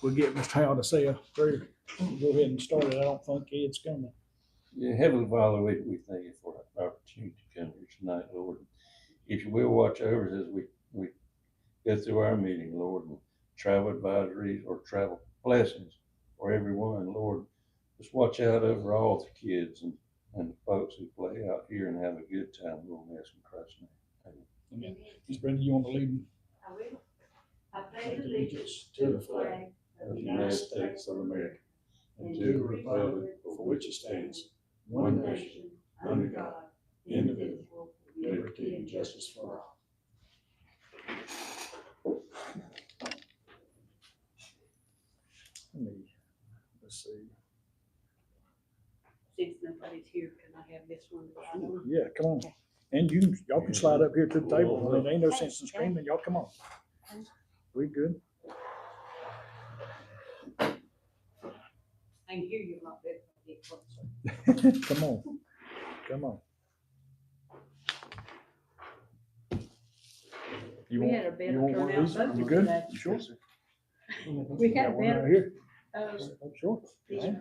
we'll get Mr. Howell to say a prayer. Go ahead and start it. I don't think Ed's coming. Yeah, Heavenly Father, we thank you for the opportunity to come here tonight, Lord. If you will watch over us as we go through our meeting, Lord, and travel advisories or travel blessings for everyone, Lord. Just watch out over all the kids and the folks who play out here and have a good time, Lord. We ask in Christ's name. Amen. Ms. Brenda, you want to lead them? I will. I pledge allegiance to the flag Of the United States of America and to the republic for which it stands, one nation, under God, indivisible, with liberty and justice for all. Let's see. Since nobody's here, can I have this one? Yeah, come on. And y'all can slide up here to the table. I mean, ain't no sense in screaming. Y'all come on. We good? I can hear you a lot better if I get closer. Come on. Come on. We had a better turnout vote You good? today. You sure? We had a Got one better. right here. Sure. Yeah.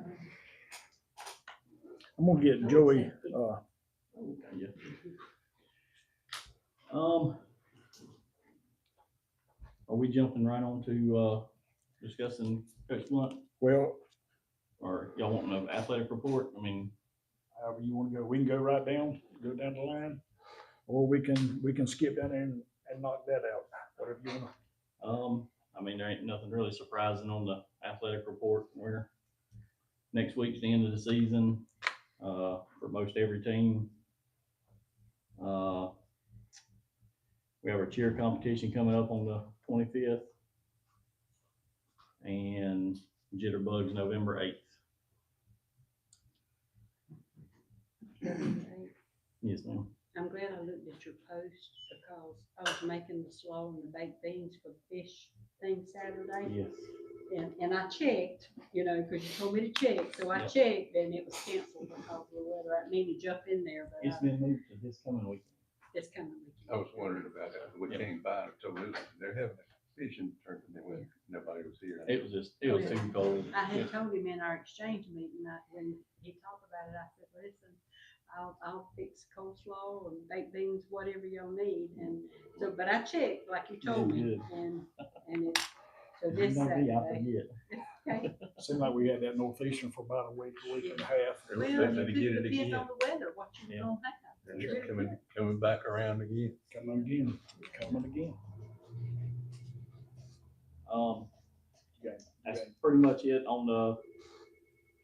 I'm gonna get Joey, Are we jumping right on to, discussing Coach Blunt, well, or y'all want an athletic report? I mean, however you wanna go. We can go right down, go down the line, or we can skip down there and knock that out, whatever you wanna. I mean, there ain't nothing really surprising on the athletic report. Next week's the end of the season, for most every team. We have our cheer competition coming up on the 25th. And Jitterbugs November 8th. Yes, ma'am. I'm glad I looked at your post because I was making the slaw and the baked beans for the fish thing Saturday. Yes. And I checked, because you told me to check, so I checked and it was canceled because of the weather. I didn't mean to jump in there, but It's been moved to this coming week. it's coming weekend. I was wondering about that. We came by and told us they're having a fishing tournament when nobody was here. It was too cold. I had told him in our exchange meeting, when he talked about it, I said, listen, I'll fix coleslaw and baked beans, whatever y'all need. And so, but I checked like you told me, and it, so this Saturday. Okay. Seemed like we had that northeastern for about a week and a half. Well, it could depend on the weather, what you gonna have. It's coming back around again. Coming again. That's pretty much it on the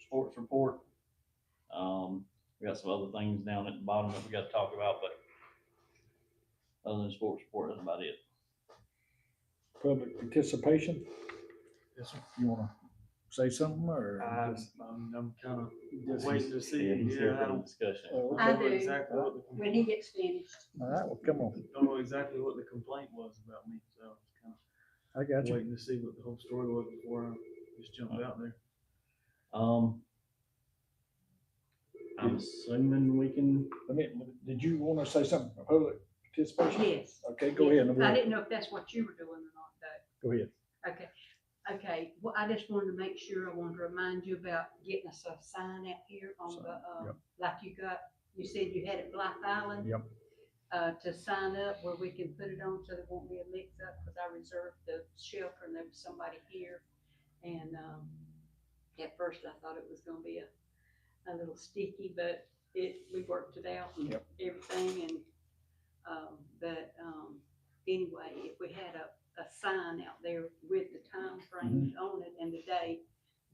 sports report. We got some other things down at the bottom that we got to talk about, but other than sports report, that's about it. Public participation? Yes, sir. You wanna say something or? I'm kind of just waiting to see. He's here I for the don't discussion. Oh, I know do, exactly what the when he gets finished. all right, well, come on. don't know exactly what the complaint was about me, so I was I kind got of you. waiting to see what the whole story was before I just jumped out there. I'm assuming we can. Did you wanna say something, public participation? Yes. Okay, go ahead. I didn't know if that's what you were doing or not, though. Go ahead. Okay, well, I just wanted to make sure, I wanted to remind you about getting us a sign out here on the, Yep. like you said you had at Blythe Island. Yep. To sign up where we can put it on so there won't be a mix up, because I reserved the shelter and there was somebody here. And, at first I thought it was gonna be a little sticky, but we worked it out and Yep. everything, and, anyway, if we had a sign out there with the time frames on it and the date,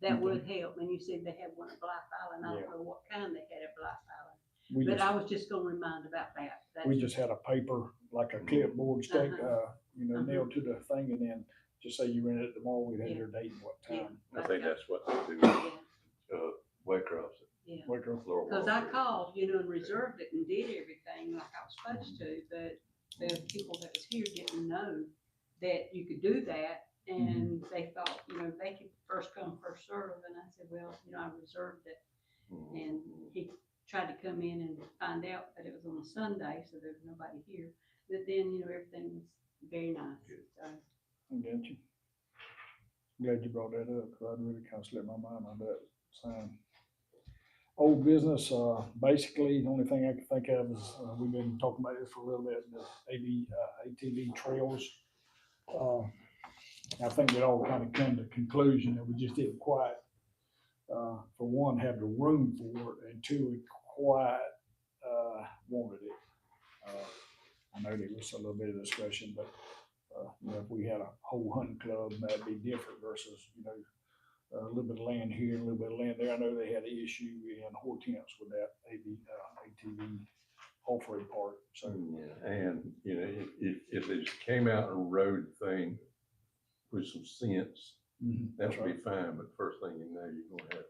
that would help. And you said they had one at Blythe Island. I don't know what kind they had at Blythe Island, but I was just gonna remind about that. We just had a paper, like a clipboard stake, nailed to the thing, and then just say you rented it tomorrow, we'd have their date and what time. I think that's what they do. Yeah, Waycross. yeah. Floor. Cause I called, and reserved it and did everything like I was supposed to, but the people that was here didn't know that you could do that. And they thought, they could first come, first serve. And I said, well, I reserved it. And he tried to come in and find out that it was on a Sunday, so there was nobody here. But then, everything was very nice. So, I got you. Glad you brought that up, because I'd really kind of slipped my mind on that sign. Old business, basically, the only thing I can think of is, we've been talking about this for a little bit, the ATV trails. I think it all kind of come to the conclusion that we just didn't quite, for one, have the room for it, and two, we quite, wanted it. I know there was a little bit of discussion, but, you know, if we had a whole hunting club, that'd be different versus, you know, a little bit of land here, a little bit of land there. I know they had an issue in Hortense with that ATV off-road park, so. Yeah, and, you know, if it came out and rode thing with some sense, that That's would be fine, but first thing you know, you're gonna have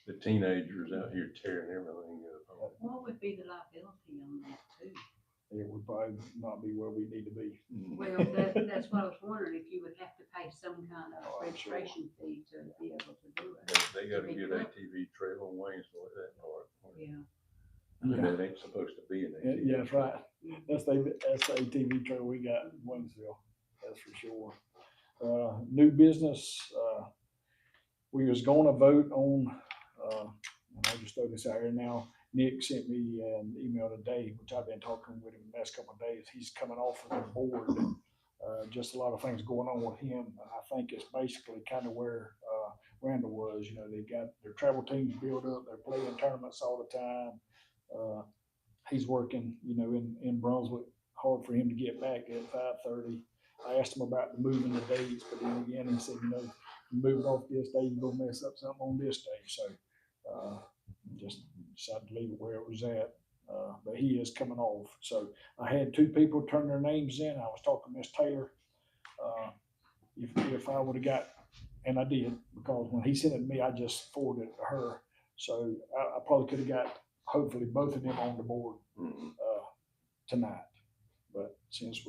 the teenagers out here tearing everything up. What would be the liability on that too? It would probably not be where we need to be. Well, that's what I was wondering, if you would have to pay some kind of Oh, I'm sure. registration fee to be able to do it. They got a To be good cool. ATV trail on Waynesville at that part. Yeah. And that ain't supposed to be an Yeah, ATV. yeah, that's right. That's the ATV trail we got in Waynesville, that's for sure. New business, we was gonna vote on, and I'll just throw this out here now. Nick sent me an email today, which I've been talking with him the last couple of days. He's coming off of the board. Just a lot of things going on with him. I think it's basically kind of where, Randall was, you know, they got their travel teams built up, they're playing tournaments all the time. He's working, you know, in Brunswick, hard for him to get back at 5:30. I asked him about the moving the dates, but then again, he said, you know, you move off this day, you're gonna mess up something on this day, so, just decided to leave it where it was at. But he is coming off, so I had two people turn their names in. I was talking to Miss Taylor. If I would've got, and I did, because when he sent it to me, I just forwarded it to her. So I probably could've got, hopefully, both of them on the board, tonight. But since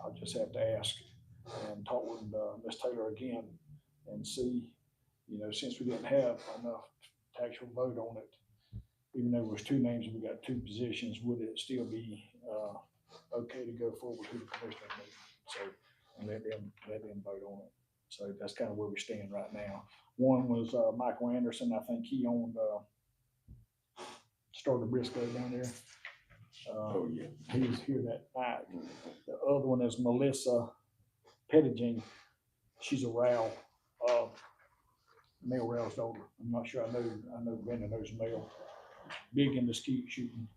I'll just have to ask and talk with, Miss Taylor again and see, you know, since we didn't have enough to actual vote on it, even though it was two names and we got two positions, would it still be, okay to go forward to the commissioner meeting? So, and let them vote on it. So that's kind of where we stand right now. One was, Michael Anderson. I think he owned, Starter Briscoe down there. Oh, yeah. He was here that night. The other one is Melissa Pettigene. She's a Row, male Row's daughter. I'm not sure. I know Brenda knows Mel. Big into skeet shooting.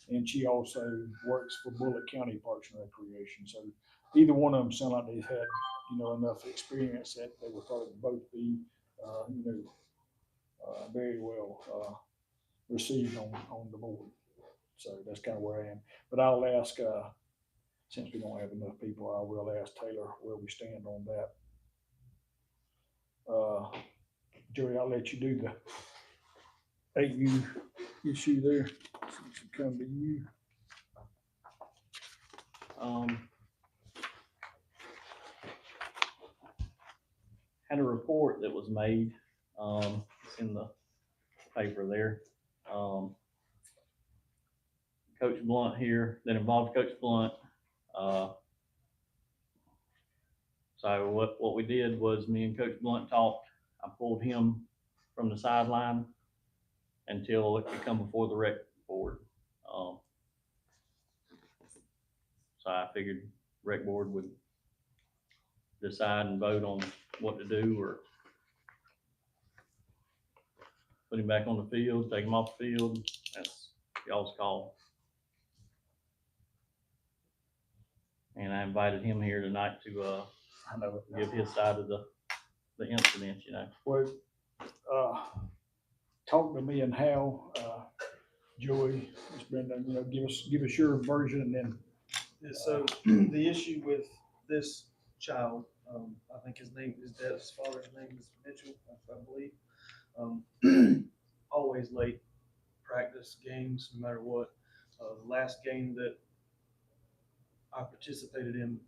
And she also works for Bullitt County Parks and Recreation. So either one of them sound like they've had, you know, enough experience that they would probably both be, you know, very well, received on the board. So that's kind of where I am. But I'll ask, since we don't have enough people, I will ask Taylor where we stand on that. Joey, I'll let you do the AU issue there. Since it come to you. Had a report that was made, it's in the paper there. Coach Blunt here, that involved Coach Blunt. So what we did was me and Coach Blunt talked. I pulled him from the sideline until it could come before the rec board. So I figured rec board would decide and vote on what to do, or put him back on the field, take him off the field. That's y'all's call. And I invited him here tonight to I know it. give his side of the incident, you know. Well, talk to me and Hal, Joey, Ms. Brenda, you know, give us your version, and then. So the issue with this child, I think his father's name is Mitchell, I believe. Always late practice games, no matter what. The last game that I participated in,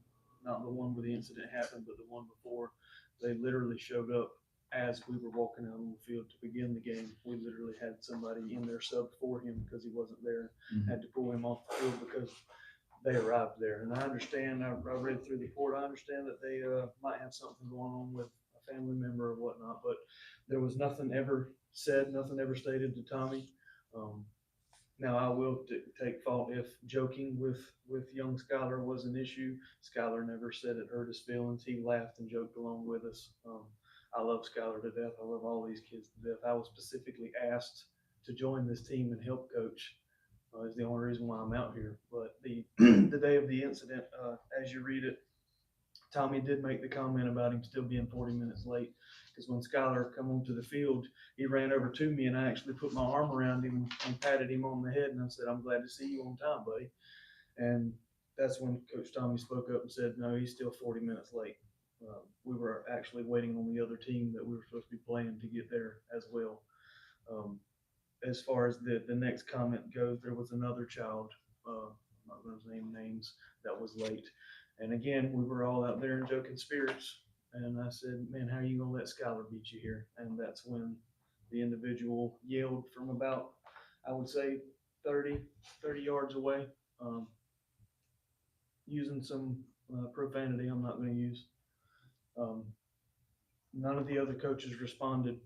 not the one where the incident happened, but the one before, they literally showed up as we were walking out on the field to begin the game. We literally had somebody in there sub for him because he wasn't there, had to pull him off the field because they arrived there. And I understand, I read through the report, I understand that they might have something going on with a family member or whatnot, but there was nothing ever said, nothing ever stated to Tommy. Now, I will take fault if joking with young Skylar was an issue. Skylar never said it hurt his feelings. He laughed and joked along with us. I love Skylar to death. I love all these kids to death. I was specifically asked to join this team and help coach. Is the only reason why I'm out here. But the the day of the incident, as you read it, Tommy did make the comment about him still being 40 minutes late. Because when Skylar come onto the field, he ran over to me and I actually put my arm around him and patted him on the head and I said, "I'm glad to see you on time, buddy." And that's when Coach Tommy spoke up and said, "No, he's still 40 minutes late." We were actually waiting on the other team that we were supposed to be playing to get there as well. As far as the next comment goes, there was another child, I'm not going to name names, that was late. And again, we were all out there in joking spirits. And I said, "Man, how are you going to let Skylar beat you here?" And that's when the individual yelled from about, I would say, 30 yards away, using some profanity I'm not going to use. None of the other coaches responded.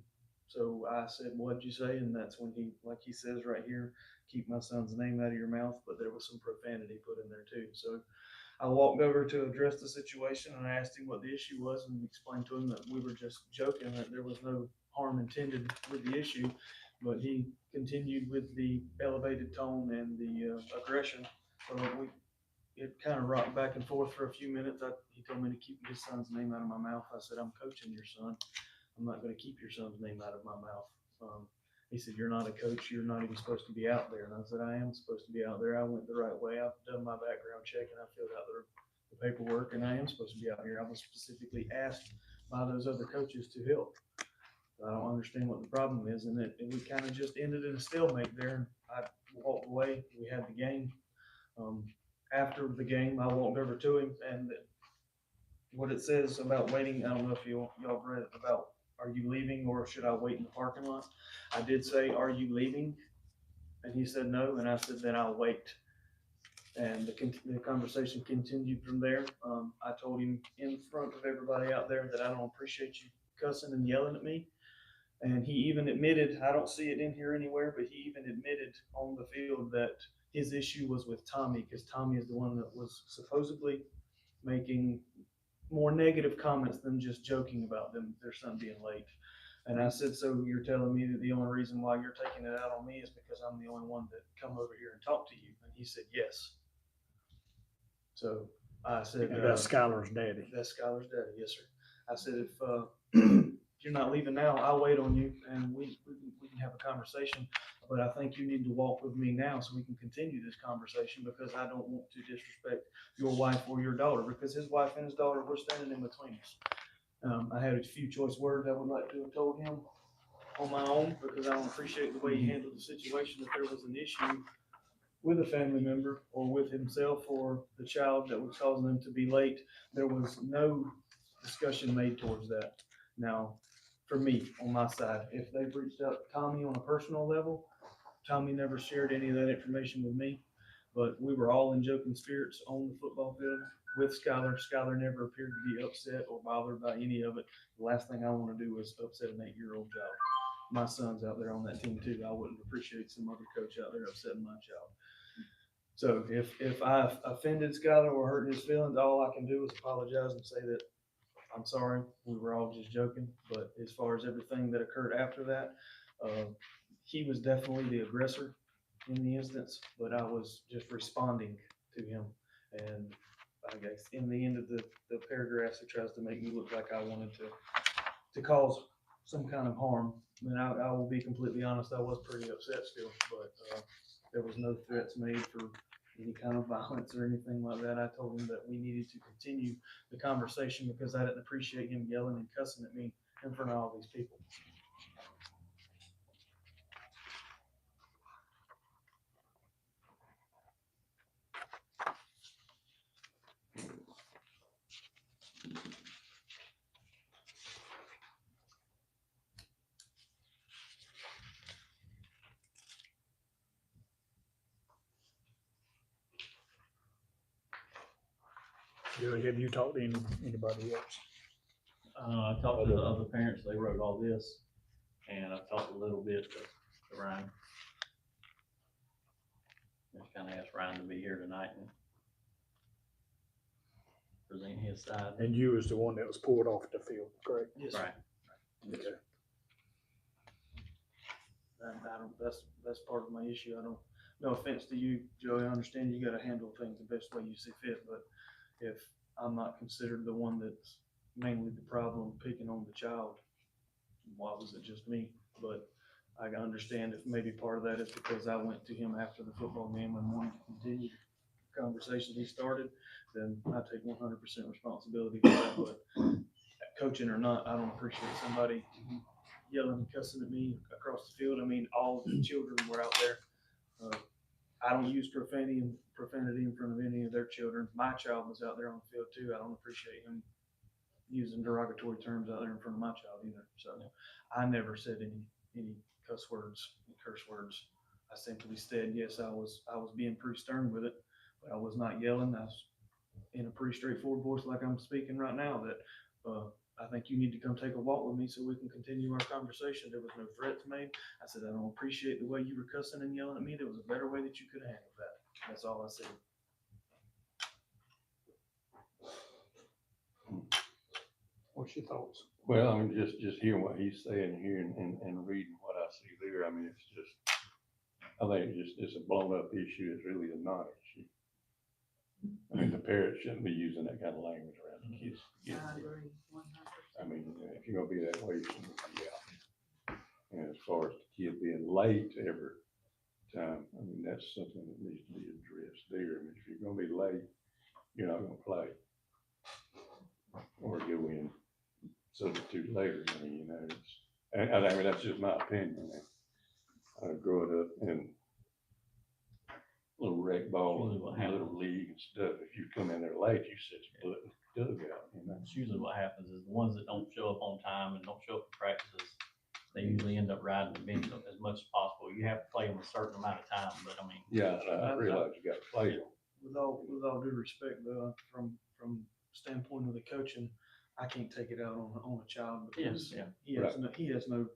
So I said, "What'd you say?" And that's when he, like he says right here, "Keep my son's name out of your mouth." But there was some profanity put in there too. So I walked over to address the situation and I asked him what the issue was and explained to him that we were just joking, that there was no harm intended with the issue. But he continued with the elevated tone and the aggression. So it kind of rocked back and forth for a few minutes. He told me to keep his son's name out of my mouth. I said, "I'm coaching your son. I'm not going to keep your son's name out of my mouth." He said, "You're not a coach. You're not even supposed to be out there." And I said, "I am supposed to be out there. I went the right way. I've done my background check and I filled out the paperwork and I am supposed to be out here. I was specifically asked by those other coaches to help." I don't understand what the problem is. And we kind of just ended in a stalemate there. And I walked away. We had the game. After the game, I walked over to him and what it says about waiting, I don't know if y'all read it, about are you leaving or should I wait in the parking lot? I did say, "Are you leaving?" And he said no, and I said, "Then I'll wait." And the conversation continued from there. I told him in front of everybody out there that I don't appreciate you cussing and yelling at me. And he even admitted, I don't see it in here anywhere, but he even admitted on the field that his issue was with Tommy, because Tommy is the one that was supposedly making more negative comments than just joking about their son being late. And I said, "So you're telling me that the only reason why you're taking it out on me is because I'm the only one that come over here and talk to you?" And he said, "Yes." So I said, And that's Skylar's daddy. "That's Skylar's daddy." "Yes, sir." I said, "If you're not leaving now, I'll wait on you and we can have a conversation. But I think you need to walk with me now so we can continue this conversation, because I don't want to disrespect your wife or your daughter," because his wife and his daughter were standing in between us. I had a few choice words I would like to have told him on my own, because I don't appreciate the way he handled the situation. If there was an issue with a family member or with himself or the child that was causing them to be late, there was no discussion made towards that. Now, for me, on my side, if they've reached out to Tommy on a personal level, Tommy never shared any of that information with me, but we were all in joking spirits on the football field with Skylar. Skylar never appeared to be upset or bothered by any of it. The last thing I want to do is upset an 8-year-old child. My son's out there on that team too. I wouldn't appreciate some other coach out there upsetting my child. So if I offended Skylar or hurt his feelings, all I can do is apologize and say that I'm sorry. We were all just joking. But as far as everything that occurred after that, he was definitely the aggressor in the instance, but I was just responding to him. And I guess in the end of the paragraphs, he tries to make me look like I wanted to cause some kind of harm. And I will be completely honest, I was pretty upset still, but there was no threats made for any kind of violence or anything like that. I told him that we needed to continue the conversation because I didn't appreciate him yelling and cussing at me in front of all these people. Have you talked to anybody else? I talked to the other parents, they wrote all this, and I talked a little bit to Ryan. Just kinda asked Ryan to be here tonight and present his side. And you was the one that was pulled off the field, correct? Yes, sir. Right. Okay. I don't, that's part of my issue. I don't, no offense to you, Joey, I understand you gotta handle things the best way you see fit, but if I'm not considered the one that's mainly the problem picking on the child, why was it just me? But I can understand if maybe part of that is because I went to him after the football game and wanted to continue the conversation he started, then I take 100% responsibility for that. But coaching or not, I don't appreciate somebody yelling and cussing at me across the field. I mean, all the children were out there. I don't use profanity in front of any of their children. My child was out there on the field too. I don't appreciate him using derogatory terms out there in front of my child either. So I never said any curse words. I simply said, yes, I was being pretty stern with it, but I was not yelling. I was in a pretty straightforward voice like I'm speaking right now, that I think you need to come take a walk with me so we can continue our conversation. There was no threats made. I said, I don't appreciate the way you were cussing and yelling at me. There was a better way that you could have handled that. That's all I said. What's your thoughts? Well, I mean, just hearing what he's saying here and reading what I see there, I mean, it's just, I think it's a blown up issue. It's really a non-issue. I mean, the parents shouldn't be using that kind of language around the kids. I agree, 100%. I mean, if you're gonna be that way, you shouldn't be out. And as far as the kid being late every time, I mean, that's something that needs to be addressed there. I mean, if you're gonna be late, you're not gonna play. Or go in substitute later. I mean, you know, I mean, that's just my opinion. Growing up in little rec ball Usually and what happens. little league and stuff, if you come in there late, you sit your butt in the dugout, you know. That's usually what happens, is the ones that don't show up on time and don't show up for practices, they usually end up riding the bench as much as possible. You have to play them a certain amount of time, but I mean. Yeah, I realize you gotta play them. With all due respect, though, from standpoint of the coaching, I can't take it out on a child because Yeah. he has no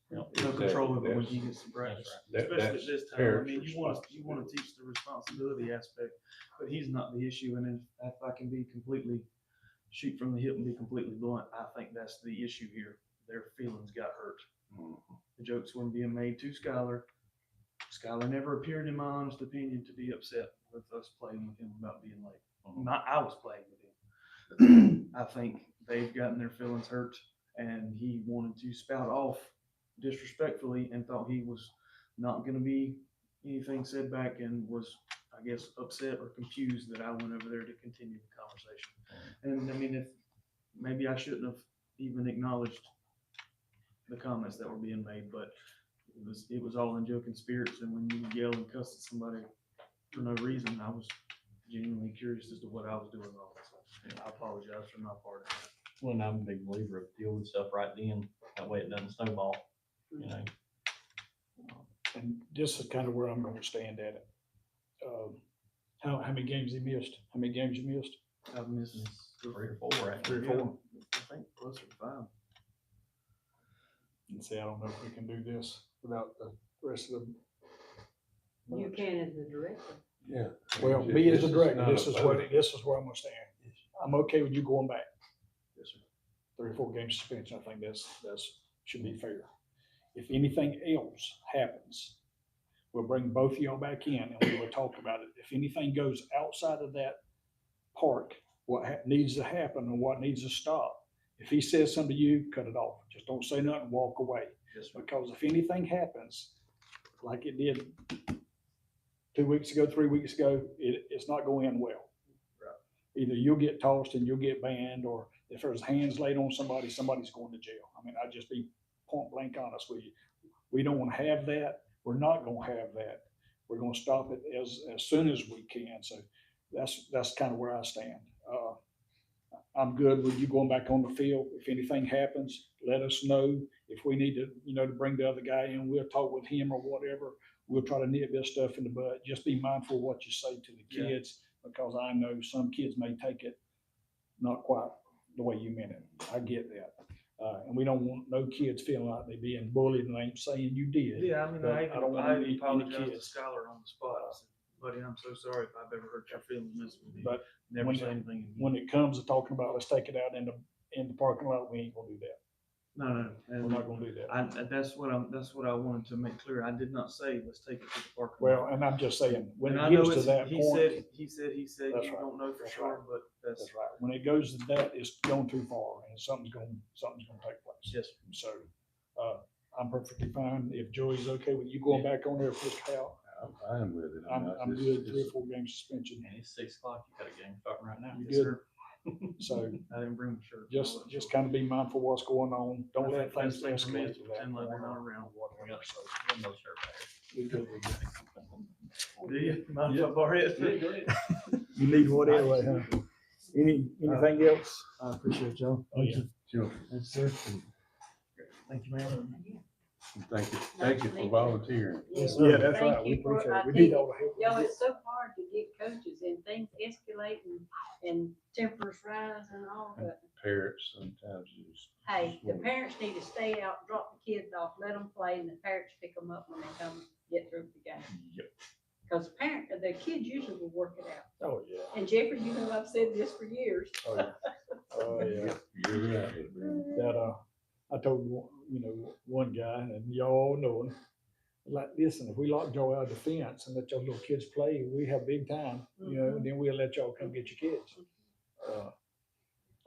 Exactly. control over when That's- he gets to practice. That- Especially that's at this time. I parents' mean, you want to teach the responsibility aspect, but he's not the issue. And if I can be completely shoot from the hip and be completely blunt, I think that's the issue here. Their feelings got hurt. Mhm. The jokes were being made to Skylar. Skylar never appeared, in my honest opinion, to be upset with us playing with him about being late. I was playing with him. I think they've gotten their feelings hurt, and he wanted to spout off disrespectfully and thought he was not going to be anything said back, and was, I guess, upset or confused that I went over there to continue the conversation. And I mean, if maybe I shouldn't have even acknowledged the comments that were being made, but it was all in joking spirits. And when you yell and cuss at somebody for no reason, I was genuinely curious as to what I was doing wrong. So I apologize for my part of that. Well, and I'm a big believer of dealing with stuff right then, that way it doesn't snowball, you know. And this is kind of where I'm gonna stand at it. How many games he missed? How many games you missed? I've missed It's 3 or 4, actually. 3 or 4? I think closer to 5. And say, I don't know if we can do this without the rest of them. You can as the director. Yeah. Well, me as a director, not this is vote. where I'm gonna stand. I'm okay with you going back. Yes, sir. 3 or 4 game suspension. I think that's should be fair. If anything else happens, we'll bring both of y'all back in and we will talk about it. If anything goes outside of that part, what needs to happen and what needs to stop. If he says something to you, cut it off. Just don't say nothing, walk away. Yes, sir. Because if anything happens, like it did 2 weeks ago, 3 weeks ago, it's not going to end well. Right. Either you'll get tossed and you'll get banned, or if there's hands laid on somebody, somebody's going to jail. I mean, I'd just be point blank honest with you. We don't want to have that. We're not going to have that. We're going to stop it as soon as we can. So that's kind of where I stand. I'm good with you going back on the field. If anything happens, let us know. If we need to, to bring the other guy in, we'll talk with him or whatever. We'll try to nip this stuff in the bud. Just be mindful of what you say to the kids, because I know some kids may take it not quite the way you meant it. I get that. And we don't want no kids feeling like they being bullied, and I ain't saying you did. Yeah, I mean, But I don't want I any apologize kids. to Skylar on the spot. I said, buddy, I'm so sorry if I've ever hurt your feelings messing with you. But Never when say it- anything again. when it comes to talking about, let's take it out in the parking lot, we ain't gonna do that. No, We're not gonna do that. that's what I wanted to make clear. I did not say, let's take it to the parking Well, lot. and I'm just saying, when And it I know gets to it's, that he point, said, you That's right. don't know for That's sure, right. but that's, that's right. When it goes to that, it's gone too far, and something's gonna take place. yes, So, I'm perfectly fine. If Joey's okay with you going back on there for Cal, I'm fine with it. I mean, I'm it's- good, 3 or it's- 4 game suspension. And it's 6 o'clock, you got a game starting right now. You yes, good? sir. So I didn't bring my shirt. just kind of be mindful what's going on. Don't let things Best thing for me is escalate to to that. pretend like we're point not or around. whatever. So, One more shirt back. we good. Do you? Mind if I borrow it? Yeah, go ahead. You need one anyway, huh? Anything else? I appreciate y'all. Oh, yeah. Sure. Yes, sir. Thank you, ma'am. Thank you for volunteering. Yes, Yeah, sir. that's Thank right. We you for- appreciate I it. We tell need you, all the help. we Yo, can it's so hard to get coaches and things escalate and tempers rise and all, but Parents sometimes use. hey, the parents need to stay out, drop the kids off, let them play, and the parents pick them up when they come get through the game. Yep. Cause the kids usually will work it out. Oh, yeah. And Jeffrey, you know, I've said this for years. Oh, yeah. Oh, yeah. You're right. That, I told one guy, and y'all know him, like, listen, if we lock y'all out of the fence and let your little kids play, we have big time, then we'll let y'all come get your kids.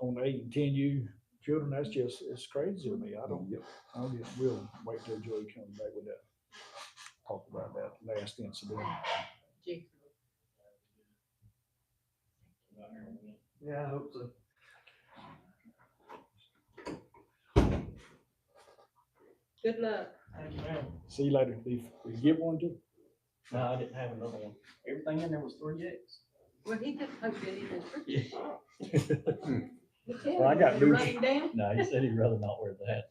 On 8 and 10U children, that's just, it's crazy to me. We'll wait till Joey comes back with that. Talk about that last incident. Jeffrey. Yeah, I hope so. Good luck. Thank you, ma'am. See you later. Did you get one too? No, I didn't have another one. Everything in there was 3X. Well, he could poke it in his purchase. Well, I got news. Running down. No, he said he'd rather not wear that.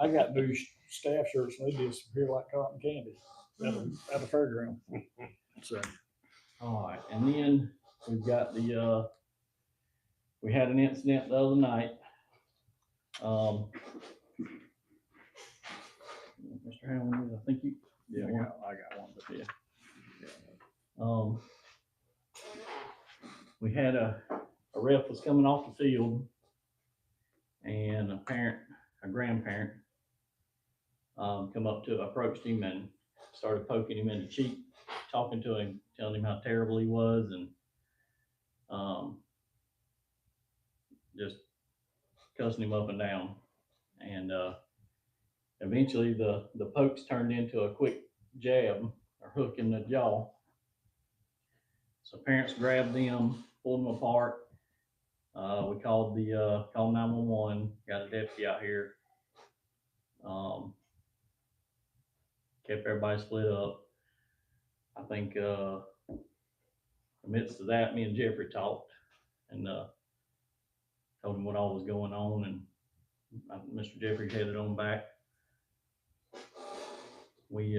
I got new staff shirts and they disappear like cotton candy at the fairground. So, All right, and then we've got we had an incident the other night. Mr. Hamlin, I think you. yeah, I got one. But Um, we had a ref was coming off the field and a grandparent, come up to, approached him and started poking him in the cheek, talking to him, telling him how terrible he was and, just cussing him up and down. And, eventually the pokes turned into a quick jab or hook in the jaw. So parents grabbed them, pulled them apart. We called 911, got a deputy out here. Kept everybody split up. I think, amidst of that, me and Jeffrey talked and, told him what all was going on, and Mr. Jeffrey headed on back. We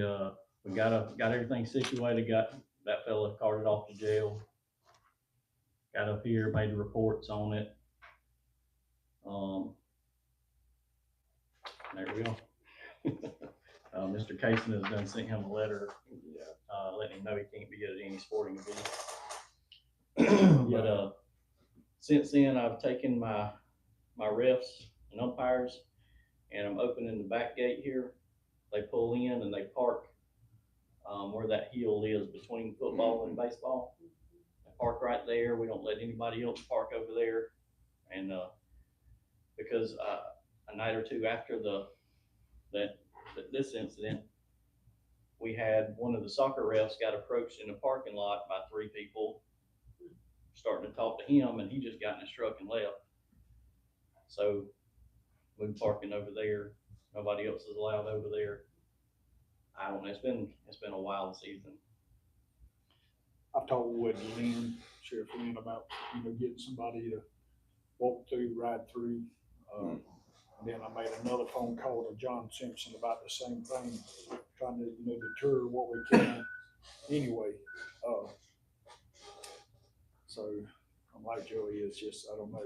got everything situated, got that fella carted off to jail. Got up here, made the reports on it. There we go. Mr. Cason has done sent him a letter, letting him know he can't be at any sporting event. But, since then, I've taken my refs and umpires, and I'm opening the back gate here. They pull in and they park, where that hill is between football and baseball. They park right there. We don't let anybody else park over there. And, because, a night or two after this incident, we had one of the soccer refs got approached in the parking lot by 3 people, starting to talk to him, and he just got in his truck and left. So we parking over there. Nobody else is allowed over there. I don't know. It's been a wild season. I've talked with Lynn, Sheriff Lynn, about, getting somebody to walk through, ride through. Then I made another phone call to John Simpson about the same thing, trying to, deter what we can anyway. So I'm like Joey, it's just, I don't know.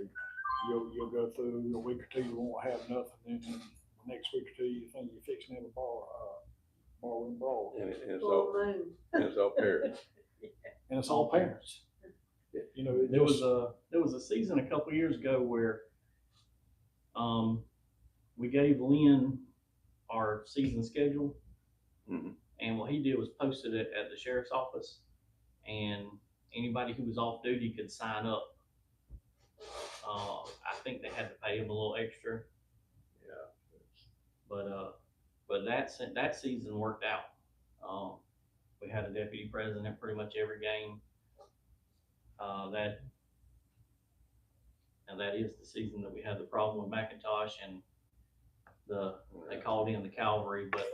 you'll go through a week or two, you won't have nothing, and then the next week or two, you think you're fixing to have a ballroom brawl. And it's Full all, moon. and it's all parents. And it's all parents. You know, it There was just, a season a couple years ago where, we gave Lynn our season schedule. Mhm. And what he did was posted it at the sheriff's office, and anybody who was off duty could sign up. I think they had to pay him a little extra, Yeah. but that season worked out. We had a deputy present at pretty much every game. That is the season that we had the problem with McIntosh, and they called in the cavalry, but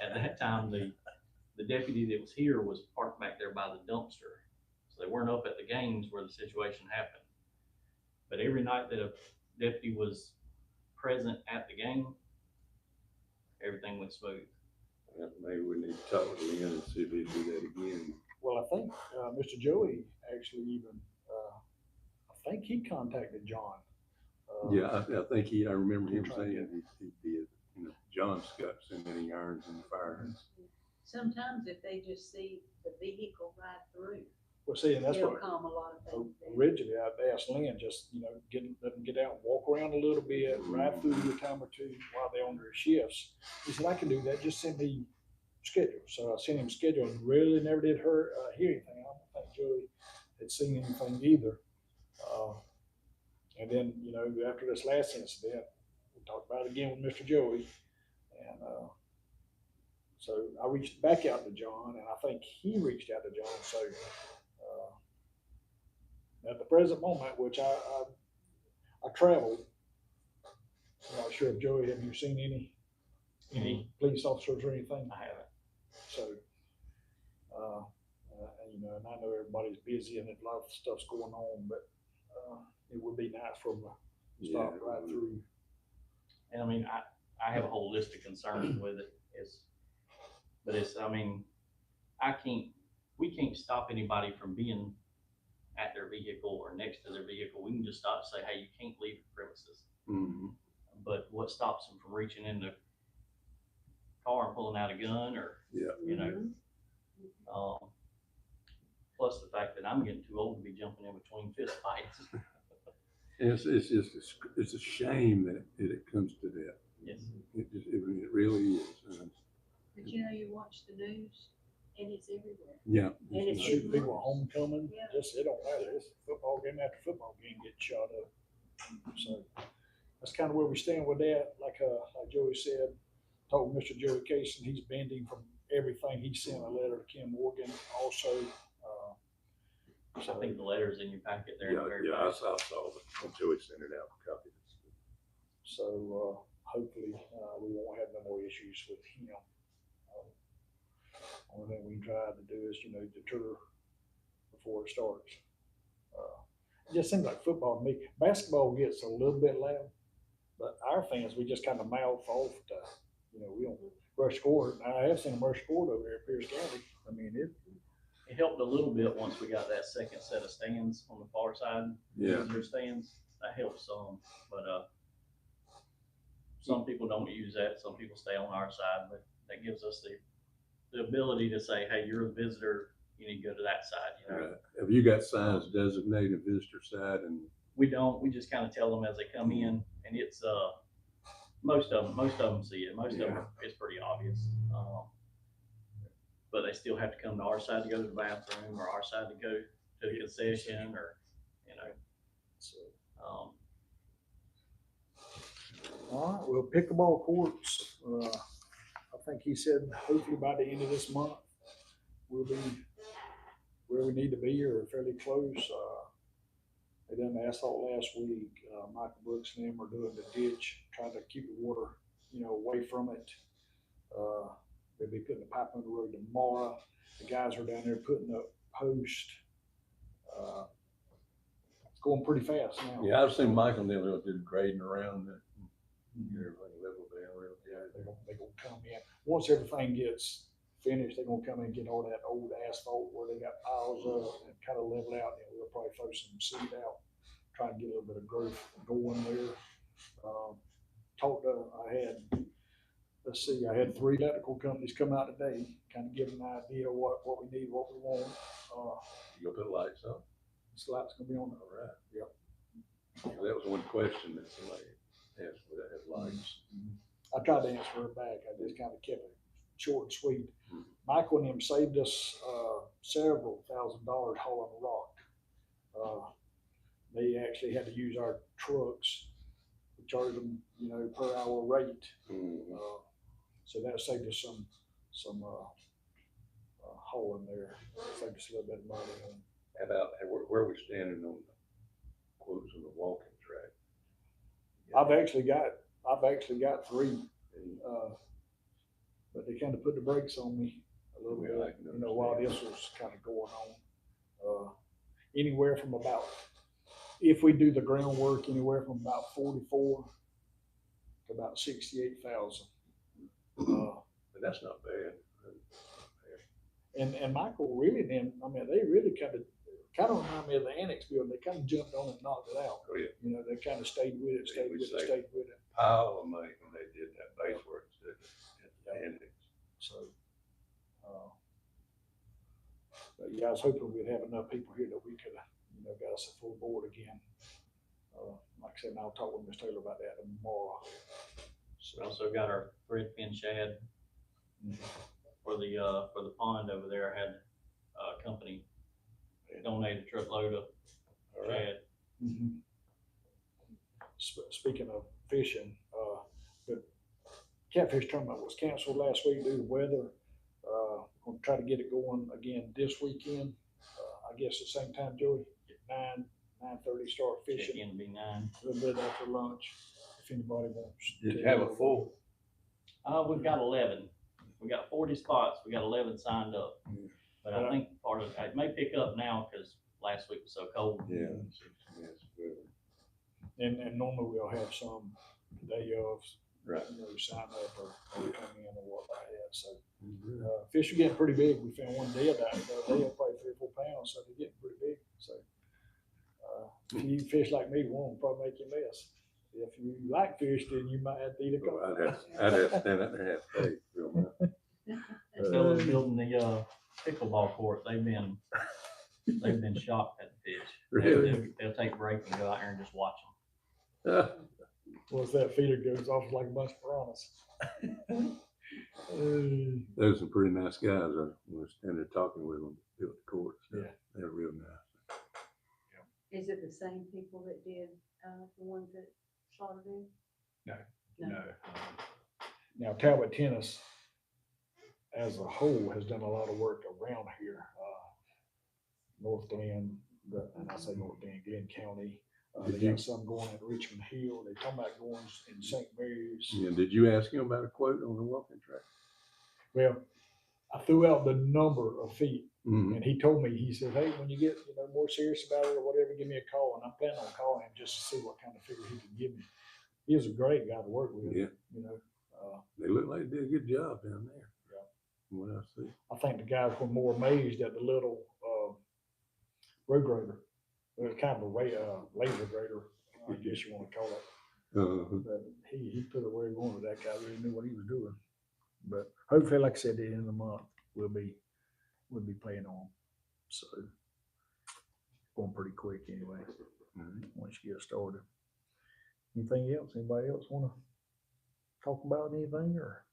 at that time, the deputy that was here was parked back there by the dumpster. So they weren't up at the games where the situation happened. But every night that a deputy was present at the game, everything went smooth. Maybe we need to talk to Lynn and see if he do that again. well, I think, Mr. Joey actually even, I think he contacted John. Yeah, I think I remember him saying he did. You know, John's got so many irons in the fire. Sometimes if they just see the vehicle ride through, Well, see, and that's it'll what, calm a lot of things down. originally I asked Lynn, just, you know, let them get out and walk around a little bit, ride through a time or two while they're on their shifts. He said, I can do that, just send me schedule. So I sent him schedule and really never did hear anything. I don't think Joey had seen anything either. And then, you know, after this last incident, we talked about it again with Mr. Joey. And so I reached back out to John, and I think he reached out to John. So at the present moment, which I traveled, I'm not sure if Joey, have you seen any police officers or anything? I haven't. So, you know, and I know everybody's busy and a lot of stuff's going on, but it would be nice for them to stop right through. And I mean, I have a whole list of concerns with it. I mean, we can't stop anybody from being at their vehicle or next to their vehicle. We can just stop and say, hey, you can't leave the premises. Mm-hmm. But what stops them from reaching in the car and pulling out a gun, or, you know, plus the fact that I'm getting too old to be jumping in between fist fights. It's a shame that it comes to that. Yes. It really is. But you know, you watch the news and it's everywhere. Yeah. And it's Shoot people at homecoming, Yeah. just, it don't matter. It's football game after football game getting shot up. So that's kind of where we stand with that. Like Joey said, told Mr. Joey Casey he's bending from everything. He sent a letter to Kim Morgan also. I think the letter's in your packet there. Yeah, I saw it. Joey sent it out, copied it. So hopefully we won't have no more issues with him. Only thing we try to do is, you know, deter before it starts. It just seems like football to me. Basketball gets a little bit loud, but our fans, we just kind of mouth off to, you know, we don't rush forward. I have seen them rush forward over there at Pierce County. I mean, it helped a little bit once we got that second set of stands on the far side. Yeah. Visitor stands. That helps some, but some people don't use that. Some people stay on our side, but that gives us the ability to say, hey, you're a visitor, you need to go to that side. You know? Right. Have you got signs designated visitor side? And We don't. We just kind of tell them as they come in, and it's most of them see it. Most of them, it's pretty obvious. But they still have to come to our side to go to the bathroom, or our side to go to the concession, or, you know. so. All right, well, pickleball courts, I think he said hopefully by the end of this month, we'll be where we need to be or fairly close. They done the asphalt last week. Michael Brooks and them are doing the ditch, trying to keep the water, you know, away from it. They'll be putting the pipe on the road tomorrow. The guys are down there putting up post. It's going pretty fast now. yeah, I've seen Michael and them did grading around it. Everything leveled down real good. They're gonna come in. Once everything gets finished, they're gonna come in and get all that old asphalt where they got piles of and kind of level out. And we'll probably throw some seed out, try to get a little bit of growth going there. Let's see, I had 3 electrical companies come out today, kind of give them an idea of what we need, what we want. You gonna put lights on? This light's gonna be on All right. Yep. That was one question that somebody asked for that headlights. I tried to answer her back. I just kind of kept it short and sweet. Mhm. Michael and them saved us several $1,000s hauling rock. They actually had to use our trucks. We charged them, per hour rate. So that saved us some hauling there. Saved us a little bit of money. How about, where are we standing on the quotes on the walking track? I've actually got 3. But they kind of put the brakes on me a little Well, I bit, can while understand. this was kind of going on. Anywhere from about, if we do the groundwork, anywhere from about 44 to about 68,000. But that's not bad. And Michael really then, they really kind of remind me of the annex building. They kind of jumped on it and knocked it out. Oh, yeah. They kind of stayed with it. Pile of money when they did that base work at the annex. So, but yeah, I was hoping we'd have enough people here that we could, got us a full board again. Like I said, and I'll talk with Mr. Taylor about that tomorrow. We also got our thread pin shad for the pond over there. I had a company donate a truckload of shad. Mhm. Speaking of fishing, the catfish tournament was canceled last week due to weather. Gonna try to get it going again this weekend. I guess the same time, Joey, 9:30 start Check fishing. in to be 9. A little bit after lunch, if anybody wants. Did you have a full? We've got 11. We got 40 spots. We got 11 signed up. But I think part of it may pick up now because last week was so cold. Yeah. And normally we'll have some day of, Right. sign up or come in or what like that. So fish are getting pretty big. We found one dead out there. They have probably 3 or 4 pounds, so they're getting pretty big. So if you fish like me, one will probably make you miss. If you like fish, then you might have to eat a couple. I'd have to stand out there and have faith. Real much. Until they're building the pickleball court, they've been shocked at the fish. Really? They'll take a break and go out there and just watch them. Once that feeder goes off, it's like a bunch of piranhas. There's some pretty nice guys. I was standing there talking with them, built the court. So Yeah. They're real nice. Is it the same people that did, the ones that slaughtered in? No. Now Talbot Tennis as a whole has done a lot of work around here. North Glen, and I say North Glen, Glen County. They got some going at Richmond Hill. They talking about going in St. Mary's. Yeah, did you ask him about a quote on the walking track? Well, I threw out the number of feet, Mm-hmm. and he told me, he said, hey, when you get more serious about it or whatever, give me a call. And I'm planning on calling him just to see what kind of figure he can give me. He was a great guy to work with. Yeah. They look like they did a good job down there. Yeah. From what I see. I think the guys were more amazed at the little road grader. Well, kind of a laser grader, I guess you want to call it. But he put it where he wanted. That guy really knew what he was doing. But hopefully, like I said, at the end of the month, we'll be playing on. So going pretty quick anyway. Once you get started. Anything else? Anybody else want to talk about anything or?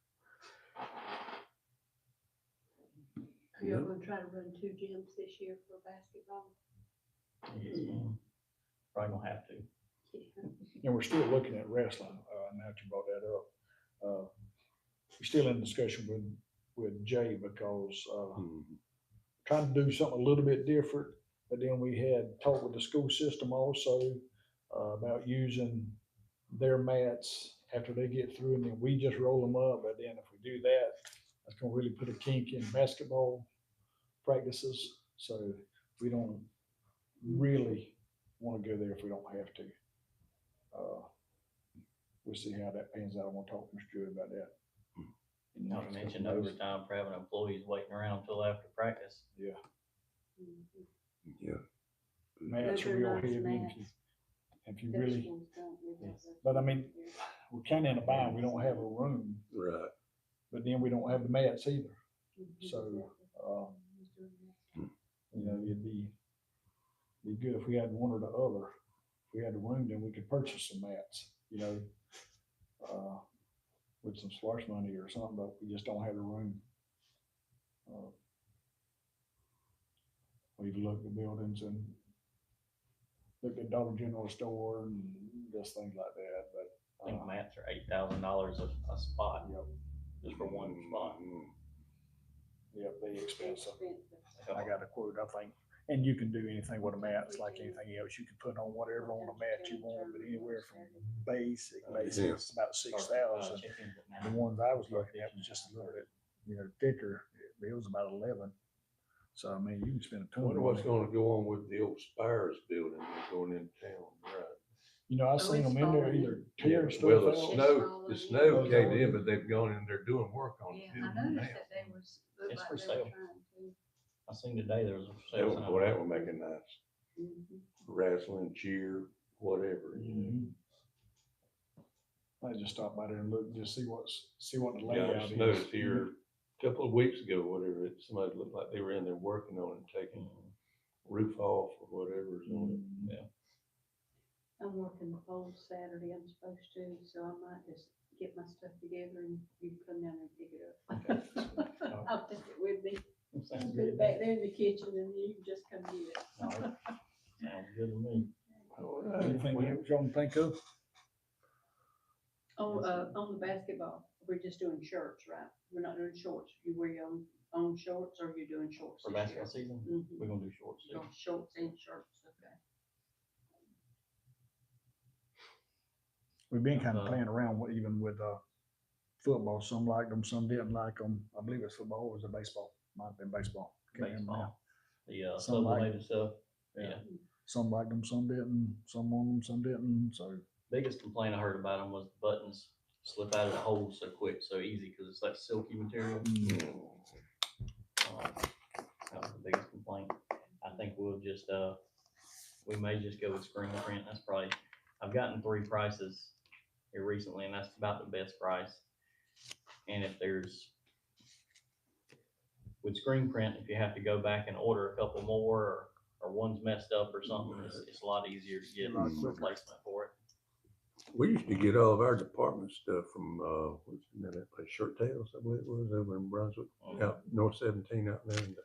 Are you gonna try to run 2 gyms this year for basketball? Yes, ma'am. Probably gonna have to. And we're still looking at wrestling, now that you brought that up. We're still in discussion with Jay because trying to do something a little bit different, but then we had talked with the school system also about using their mats after they get through, and then we just roll them up. But then if we do that, that's gonna really put a kink in basketball practices. So we don't really want to go there if we don't have to. We'll see how that pans out. I want to talk to Mr. Drew about that. Not to mention overtime for having employees waiting around until after practice. Yeah. Mhm. Yeah. Mats Those are are real nice heavy. mats. If you The really, schools don't give us a- but I mean, we're kinda in a bind, we don't have a room, Right. but then we don't have the mats either. Mhm. So, you know, it'd be good if we had one or the other. If we had the room, then we could purchase some mats, you know, with some slush money or something, but we just don't have the room. We've looked at buildings and looked at Dollar General store and just things like that, but. I think mats are $8,000 a spot, Yep, just for one spot. yep, they expensive. Expensive. I got a quote, I think, and you can do anything with a mat, it's like anything else, you can put on whatever on a mat you want, but anywhere from basic, it's about 6,000. The ones I was looking at was just a little bit, you know, thicker, it was about 11. So, I mean, you can spend a ton of Wonder what's money. gonna go on with the old Spires building that's going in town, right? You know, I seen it's them in there falling in. either tearing stuff Well, out. the snow caved in, but they've gone in there doing work on Yeah, the I building now. noticed that they was, looked It's like for they were sale. trying to. I seen today there was a That sale would, sign. boy, that would make a nice Mhm. wrestling, cheer, whatever, you know. I just stop by there and look, just see what the Yeah, I layout just is. noticed here a couple of weeks ago, whatever, somebody looked like they were in there working on it, taking roof off or whatever's on it. I'm working the whole Saturday, I'm supposed to, so I might just get my stuff together and you can come down and pick it up. I'll take it with me, Sounds put good. it back there in the kitchen and you can just come get it. All right. Sounds good to me. All right. Anything else y'all can think of? On the basketball, we're just doing shirts, right? We're not doing shorts. You wear your own shorts or you're doing shorts For this year? basketball season, Mhm. we're gonna do shorts too. Doing shorts and shirts, okay. We've been kind of playing around with, even with, football, some liked them, some didn't like them. I believe it's football, or was it baseball? Might have been baseball. Can't remember now. Baseball, the Some like sublimated stuff. Yeah. Yeah. Some liked them, some didn't, some wanted them, some didn't, so. Biggest complaint I heard about them was the buttons slip out of the hole so quick, so easy, cause it's like silky material. That was the biggest complaint. I think we'll just, we may just go with screen print. That's probably, I've gotten 3 prices here recently, and that's about the best price. And if there's, with screen print, if you have to go back and order a couple more, or one's messed up or something, it's a lot easier to get a replacement for it. We used to get all of our department stuff from, what's the name of that place, Shirt Tails, I believe it was, over in Brunswick, out North 17 out there in the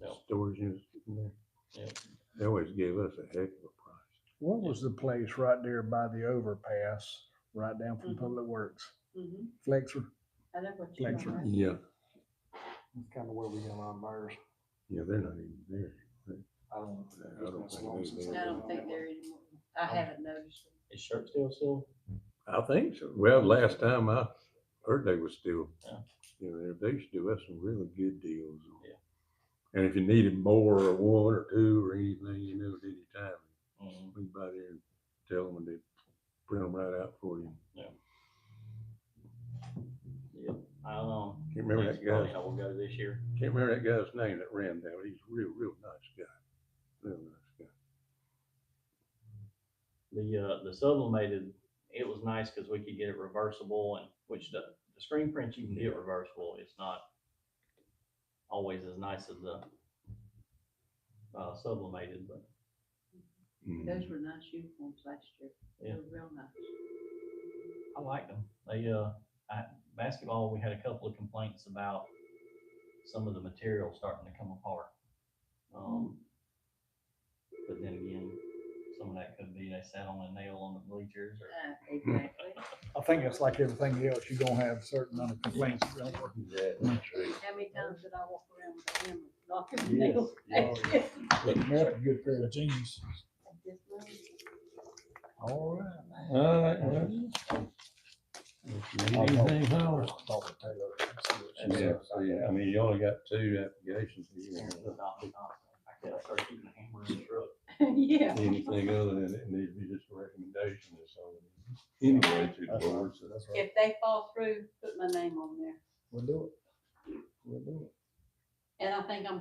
Yep. storage units in there. Yep. They always gave us a heck of a price. What was the place right there by the overpass, right down from Public Works? Mm-hmm. Flexer? I know what you're talking Flexer. about. Yeah. That's kind of where we got our buyers. Yeah, they're not even there. I don't. I don't think they- I don't think they're anymore. I haven't noticed them. Is shirt still? I think so. Well, last time I heard they was still, Yeah. you know, they used to do us some really good deals. Yeah. And if you needed more or one or two or anything, you know, at any time, Mm-hmm. we can buy there and tell them and they print them right out for you. Yep. I don't know. Can't remember That's that guy. probably how we'll go this year. Can't remember that guy's name that ran down. He's a real nice guy. Real nice guy. The sublimated, it was nice because we could get it reversible, and which the screen print you can get reversible. It's not always as nice as the sublimated, but Those were nice uniforms last year. They Yeah. were real nice. I liked them. They basketball, we had a couple of complaints about some of the material starting to come apart. But then again, some of that could be they sat on a nail on the bleachers or. Exactly. I think it's like everything else, you're gonna have certain other complaints. Exactly true. How many times did I walk around with a hammer knocking the Yes. nails? That's a good pair of jeans. All right. All right, well. If you need anything, holler. Talk with Taylor, see what she Yeah, says. so yeah, I mean, you only got 2 applications here. I gotta start keeping a hammer in the truck. Yeah. Anything other than it needs to be just a recommendation or something. Anyway, to the That's board, right, so. that's right. If they fall through, put my name on there. We'll do it. We'll do it. And I think I'm